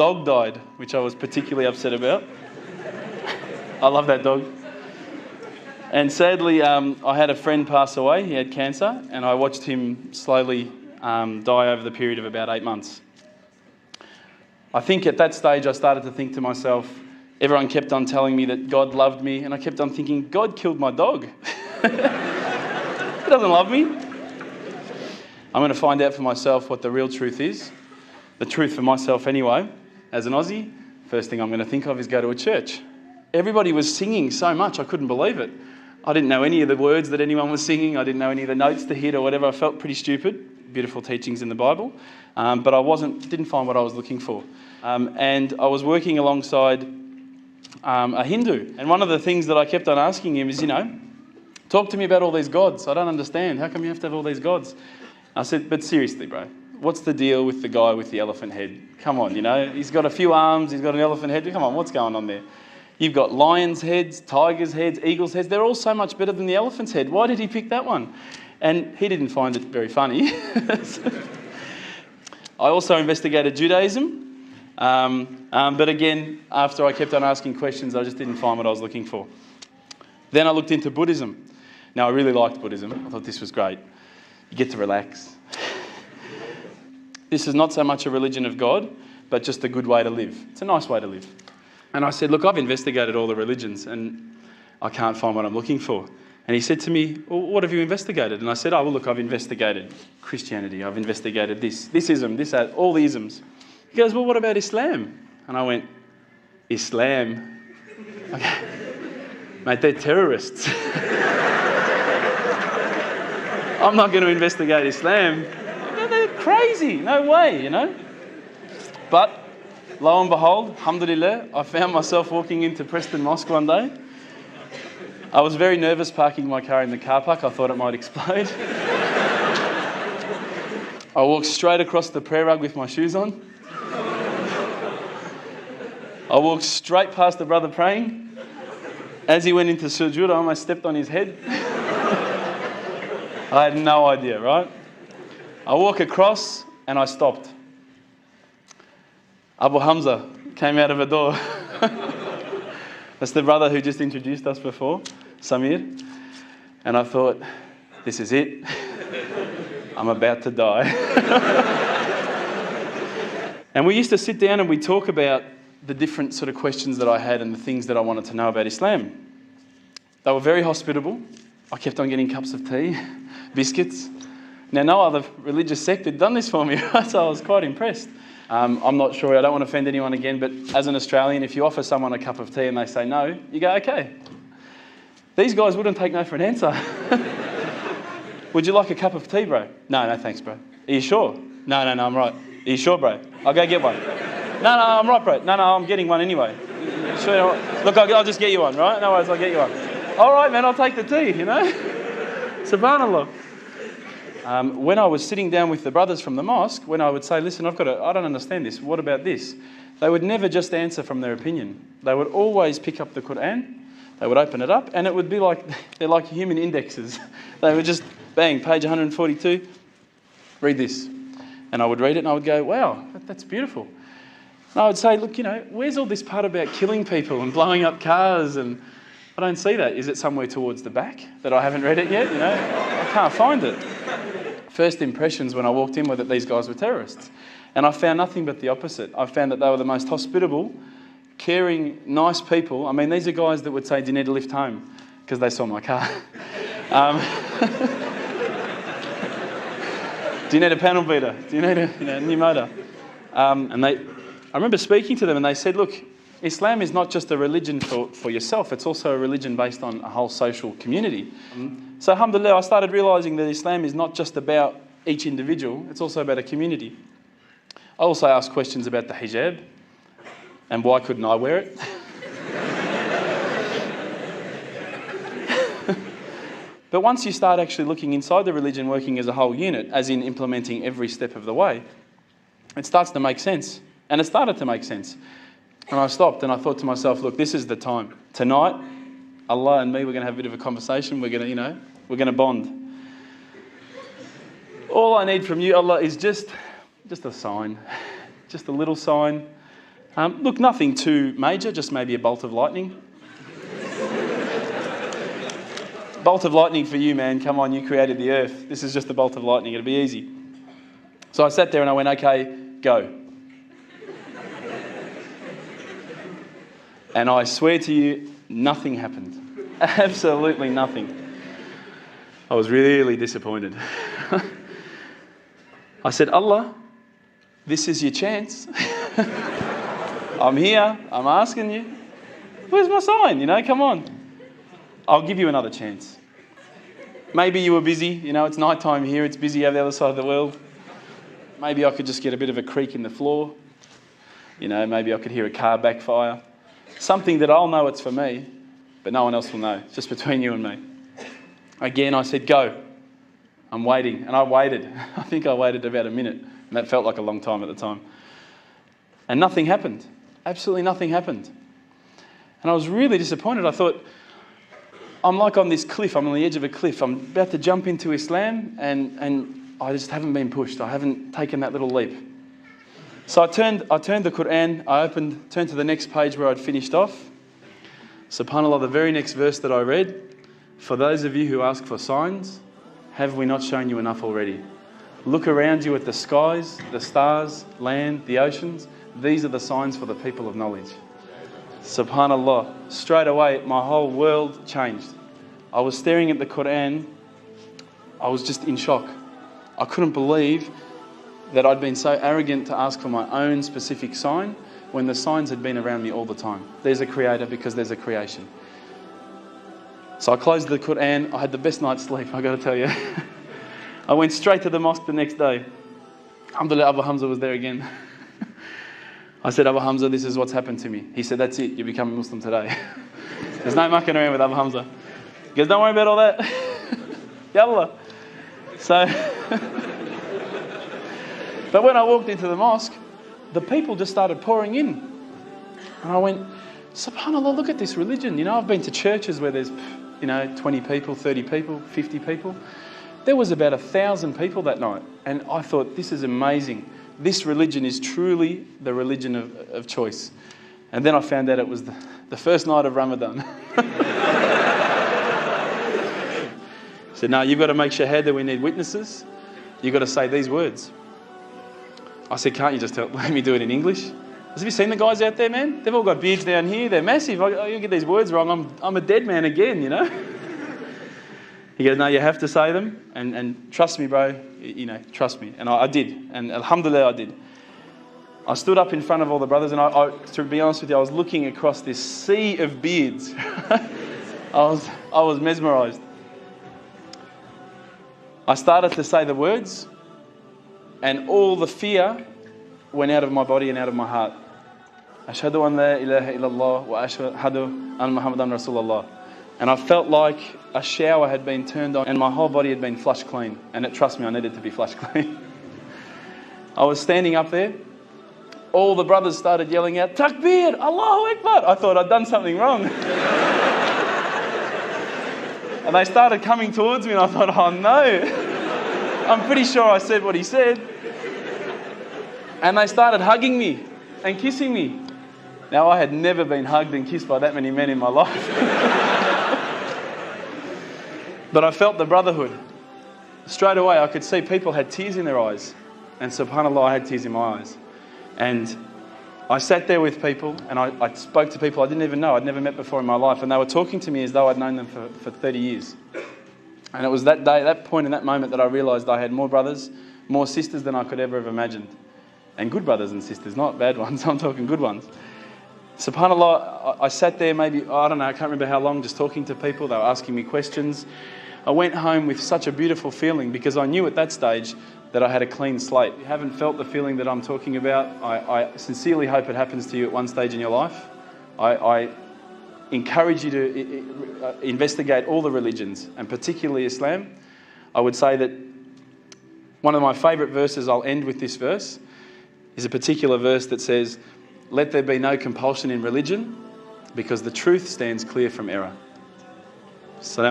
dog died, which I was particularly upset about. I love that dog. And sadly, I had a friend pass away. He had cancer, and I watched him slowly die over the period of about 8 months. I think at that stage I started to think to myself, everyone kept on telling me that God loved me, and I kept on thinking, God killed my dog. He doesn't love me. I'm going to find out for myself what the real truth is. The truth for myself anyway, as an Aussie, first thing I'm going to think of is go to a church. Everybody was singing so much, I couldn't believe it. I didn't know any of the words that anyone was singing. I didn't know any of the notes to hit or whatever. I felt pretty stupid. Beautiful teachings in the Bible. But I didn't find what I was looking for. And I was working alongside a Hindu. And one of the things that I kept on asking him is, talk to me about all these gods. I don't understand. How come you have to have all these gods? I said, but seriously, bro, what's the deal with the guy with the elephant head? Come on, he's got a few arms, he's got an elephant head. Come on, what's going on there? You've got lions' heads, tigers' heads, eagles' heads. They're all so much better than the elephant's head. Why did he pick that one? And he didn't find it very funny. I also investigated Judaism. But again, after I kept on asking questions, I just didn't find what I was looking for. Then I looked into Buddhism. Now, I really liked Buddhism. I thought this was great. You get to relax. This is not so much a religion of God, but just a good way to live. It's a nice way to live. And I said, look, I've investigated all the religions and I can't find what I'm looking for. And he said to me, well, what have you investigated? And I said, oh, well, look, I've investigated Christianity. I've investigated this ism, that, all the isms. He goes, well, what about Islam? And I went, Islam? Okay. Mate, they're terrorists. I'm not going to investigate Islam. They're crazy. No way, But lo and behold, alhamdulillah, I found myself walking into Preston Mosque one day. I was very nervous parking my car in the car park. I thought it might explode. I walked straight across the prayer rug with my shoes on. I walked straight past the brother praying. As he went into sujood, I almost stepped on his head. I had no idea, right? I walk across and I stopped. Abu Hamza came out of a door. That's the brother who just introduced us before, Samir. And I thought, this is it. I'm about to die. And we used to sit down and we'd talk about the different sort of questions that I had and the things that I wanted to know about Islam. They were very hospitable. I kept on getting cups of tea, biscuits. Now, no other religious sect had done this for me, right? So I was quite impressed. I'm not sure, I don't want to offend anyone again, but as an Australian, if you offer someone a cup of tea and they say no, you go, okay. These guys wouldn't take no for an answer. Would you like a cup of tea, bro? No, thanks, bro. Are you sure? No, I'm right. Are you sure, bro? I'll go get one. No, I'm right, bro. No, I'm getting one anyway. Sure. Look, I'll just get you one, right? No worries, I'll get you one. All right, man, I'll take the tea, Subhanallah. When I was sitting down with the brothers from the mosque, when I would say, listen, I don't understand this. What about this? They would never just answer from their opinion. They would always pick up the Quran. They would open it up and it would be like, they're like human indexes. They would just, bang, page 142, read this. And I would read it and I would go, wow, that's beautiful. And I would say, look, where's all this part about killing people and blowing up cars? And I don't see that. Is it somewhere towards the back that I haven't read it yet? I can't find it. First impressions when I walked in were that these guys were terrorists. And I found nothing but the opposite. I found that they were the most hospitable, caring, nice people. I mean, these are guys that would say, do you need a lift home? Because they saw my car. Do you need a panel beater? Do you need a new motor? I remember speaking to them and they said, look, Islam is not just a religion for yourself, it's also a religion based on a whole social community. So alhamdulillah, I started realising that Islam is not just about each individual, it's also about a community. I also asked questions about the hijab and why couldn't I wear it? But once you start actually looking inside the religion, working as a whole unit, as in implementing every step of the way, it starts to make sense. And it started to make sense. And I stopped and I thought to myself, look, this is the time. Tonight, Allah and me, we're going to have a bit of a conversation. We're going to bond. All I need from you, Allah, is just a sign. Just a little sign. Look, nothing too major, just maybe a bolt of lightning. Bolt of lightning for you, man. Come on, you created the earth. This is just a bolt of lightning. It'll be easy. So I sat there and I went, okay, go. And I swear to you, nothing happened. Absolutely nothing. I was really disappointed. I said, Allah, this is your chance. I'm here. I'm asking you. Where's my sign? Come on. I'll give you another chance. Maybe you were busy. It's night time here. It's busy over the other side of the world. Maybe I could just get a bit of a creak in the floor. Maybe I could hear a car backfire. Something that I'll know it's for me, but no one else will know. It's just between you and me. Again, I said, go. I'm waiting. And I waited. I think I waited about a minute. And that felt like a long time at the time. And nothing happened. Absolutely nothing happened. And I was really disappointed. I thought, I'm like on this cliff. I'm on the edge of a cliff. I'm about to jump into Islam and I just haven't been pushed. I haven't taken that little leap. So I turned the Quran. I turned to the next page where I'd finished off. SubhanAllah, the very next verse that I read, for those of you who ask for signs, have we not shown you enough already? Look around you at the skies, the stars, land, the oceans. These are the signs for the people of knowledge. SubhanAllah. Straight away, my whole world changed. I was staring at the Quran. I was just in shock. I couldn't believe that I'd been so arrogant to ask for my own specific sign when the signs had been around me all the time. There's a creator because there's a creation. So I closed the Quran. I had the best night's sleep, I got to tell you. I went straight to the mosque the next day. Alhamdulillah, Abu Hamza was there again. I said, Abu Hamza, this is what's happened to me. He said, that's it, you become a Muslim today. There's no mucking around with Abu Hamza. He goes, don't worry about all that. Yallah. So, but when I walked into the mosque, the people just started pouring in. And I went, SubhanAllah, look at this religion. I've been to churches where there's, 20 people, 30 people, 50 people. There was about 1,000 people that night. And I thought, this is amazing. This religion is truly the religion of choice. And then I found out it was the first night of Ramadan. I said, no, you've got to make shahada. We need witnesses. You've got to say these words. I said, can't you just let me do it in English? I said, have you seen the guys out there, man? They've all got beards down here. They're massive. You get these words wrong, I'm a dead man again, He goes, no, you have to say them. And trust me, bro. Trust me. And I did. And alhamdulillah, I did. I stood up in front of all the brothers and I to be honest with you, I was looking across this sea of beards. I was mesmerised. I started to say the words and all the fear went out of my body and out of my heart. Ashhadu an la ilaha illallah wa ashhadu an Muhammadan Rasulullah. And I felt like a shower had been turned on and my whole body had been flushed clean. And trust me, I needed to be flushed clean. I was standing up there. All the brothers started yelling out, Takbir, Allahu Akbar. I thought I'd done something wrong. And they started coming towards me and I thought, oh no. I'm pretty sure I said what he said. And they started hugging me and kissing me. Now, I had never been hugged and kissed by that many men in my life. But I felt the brotherhood. Straight away, I could see people had tears in their eyes. And subhanAllah, I had tears in my eyes. And I sat there with people and I spoke to people I didn't even know, I'd never met before in my life. And they were talking to me as though I'd known them for 30 years. And it was that day, that point in that moment that I realised I had more brothers, more sisters than I could ever have imagined. And good brothers and sisters, not bad ones, I'm talking good ones. SubhanAllah, I sat there maybe, I don't know, I can't remember how long, just talking to people. They were asking me questions. I went home with such a beautiful feeling because I knew at that stage that I had a clean slate. If you haven't felt the feeling that I'm talking about, I sincerely hope it happens to you at one stage in your life. I encourage you to investigate all the religions, and particularly Islam. I would say that one of my favourite verses, I'll end with this verse, is a particular verse that says, let there be no compulsion in religion because the truth stands clear from error. Salam.